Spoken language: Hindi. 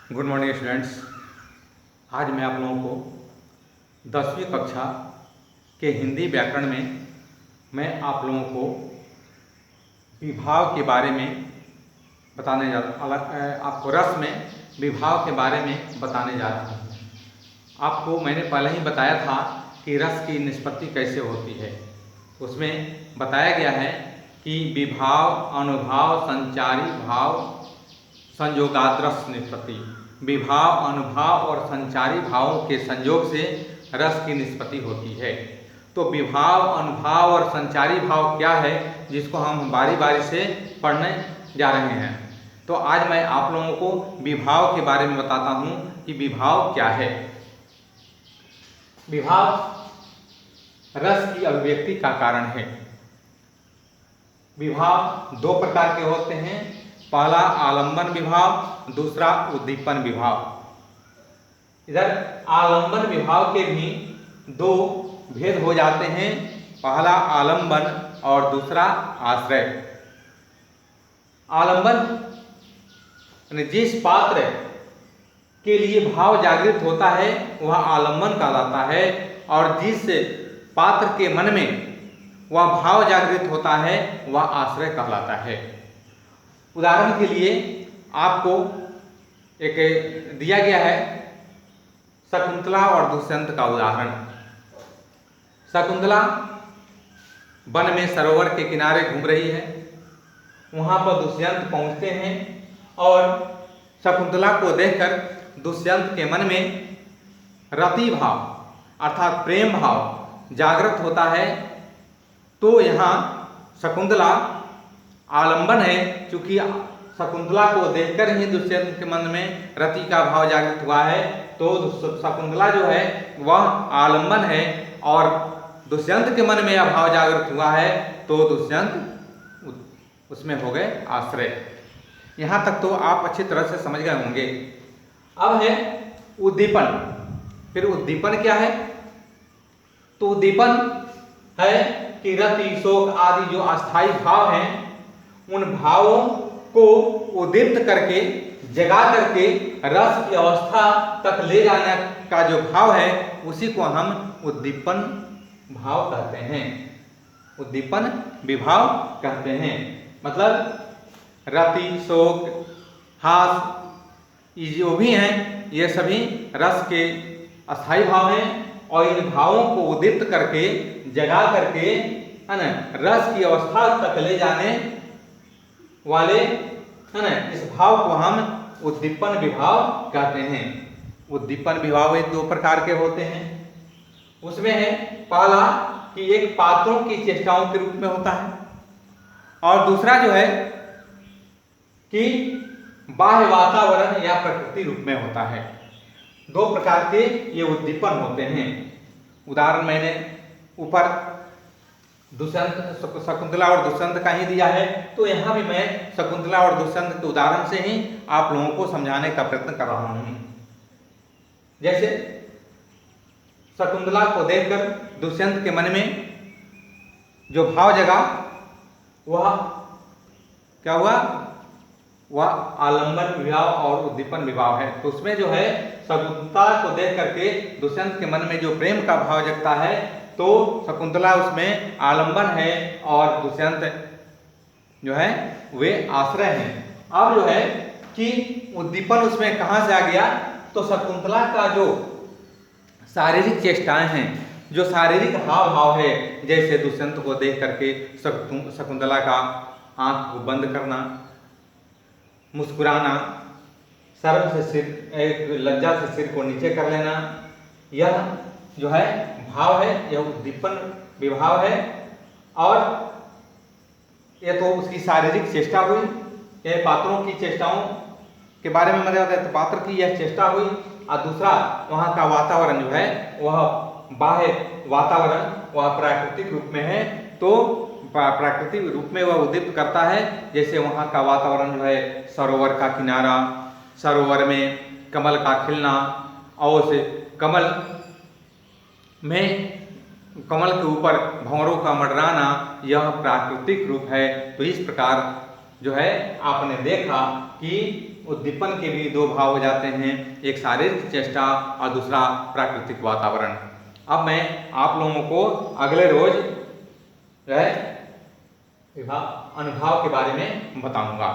Good morning students. आज मैं आप लोगों को 10वीं कक्षा के हिंदी व्याकरण में मैं आप लोगों को विभाव के बारे में बताने जा आपको रस में विभाव के बारे में बताने जा रहा हूँ। आपको मैंने पहले ही बताया था कि रस की निष्पत्ति कैसे होती है। उसमें बताया गया है कि विभाव, अनुभाव, संचारी भाव, संयोगाद्रस निष्पत्ति। विभाव, अनुभाव और संचारी भावों के संयोग से रस की निष्पत्ति होती है। तो विभाव, अनुभाव और संचारी भाव क्या है, जिसको हम बारी बारी से पढ़ने जा रहे हैं। तो आज मैं आप लोगों को विभाव के बारे में बताता हूँ कि विभाव क्या है। विभाव रस की अभिव्यक्ति का कारण है। विभाव दो प्रकार के होते हैं, पहला आलंबन विभाव, दूसरा उद्दीपन विभाव। इधर आलंबन विभाव के भी दो भेद हो जाते हैं, पहला आलंबन और दूसरा आश्रय। आलंबन जिस पात्र के लिए भाव जागृत होता है वह आलंबन कहलाता है, और जिस पात्र के मन में वह भाव जागृत होता है वह आश्रय कहलाता है। उदाहरण के लिए आपको एक दिया गया है शकुंतला और दुष्यंत का उदाहरण। शकुंतला वन में सरोवर के किनारे घूम रही है। वहां पर दुष्यंत पहुंचते हैं और शकुंतला को देखकर दुष्यंत के मन में रति भाव अर्थात प्रेम भाव जागृत होता है। तो यहाँ शकुंतला आलंबन है, क्योंकि शकुंतला को देखकर ही दुष्यंत के मन में रति का भाव जागृत हुआ है। तो शकुंतला जो है वह आलंबन है, और दुष्यंत के मन में यह भाव जागृत हुआ है तो दुष्यंत उसमें हो गए आश्रय। यहाँ तक तो आप अच्छी तरह से समझ गए होंगे। अब है उद्दीपन। फिर उद्दीपन क्या है? तो उद्दीपन है कि रति, शोक आदि जो अस्थायी भाव हैं उन भावों को उद्दीप्त करके, जगा करके रस की अवस्था तक ले जाने का जो भाव है उसी को हम उद्दीपन भाव कहते हैं, उद्दीपन विभाव कहते हैं। मतलब रति, शोक, हास ये जो भी हैं ये सभी रस के अस्थायी भाव हैं, और इन भावों को उद्दीप्त करके, जगा करके, है ना, रस की अवस्था तक ले जाने वाले, है ना, इस भाव को हम उद्दीपन विभाव कहते हैं। उद्दीपन विभाव दो प्रकार के होते हैं। उसमें है पहला कि एक पात्रों की चेष्टाओं के रूप में होता है, और दूसरा जो है कि बाह्य वातावरण या प्रकृति रूप में होता है। दो प्रकार के ये उद्दीपन होते हैं। उदाहरण मैंने ऊपर दुष्यंत, शकुंतला और दुष्यंत का ही दिया है, तो यहाँ भी मैं शकुंतला और दुष्यंत के उदाहरण से ही आप लोगों को समझाने का प्रयत्न कर रहा हूँ। जैसे शकुंतला को देखकर दुष्यंत के मन में जो भाव जगा वह क्या हुआ? वह आलंबन विभाव और उद्दीपन विभाव है। तो उसमें जो है शकुंतला को देख करके दुष्यंत के मन में जो प्रेम का भाव जगता है तो शकुंतला उसमें आलंबन है और दुष्यंत जो है वे आश्रय हैं। अब जो है कि उद्दीपन उसमें कहाँ से आ गया? तो शकुंतला का जो शारीरिक चेष्टाएं हैं, जो शारीरिक हाव भाव है, जैसे दुष्यंत को देख करके शकुंतला का आंख को बंद करना, मुस्कुराना, शर्म से सिर, एक लज्जा से सिर को नीचे कर लेना, यह जो है भाव है, यह उद्दीपन विभाव है। और यह तो उसकी शारीरिक चेष्टा हुई, यह पात्रों की चेष्टाओं के बारे में मतलब है, तो पात्र की यह चेष्टा हुई। और दूसरा वहाँ का वातावरण जो है वह बाह्य वातावरण, वह प्राकृतिक रूप में है, तो प्राकृतिक रूप में वह उद्दीप्त करता है। जैसे वहाँ का वातावरण जो है सरोवर का किनारा, सरोवर में कमल का खिलना, और उस कमल में, कमल के ऊपर भंवरों का मंडराना, यह प्राकृतिक रूप है। तो इस प्रकार जो है आपने देखा कि उद्दीपन के भी दो भाव हो जाते हैं, एक शारीरिक चेष्टा और दूसरा प्राकृतिक वातावरण। अब मैं आप लोगों को अगले रोज अनुभाव के बारे में बताऊंगा।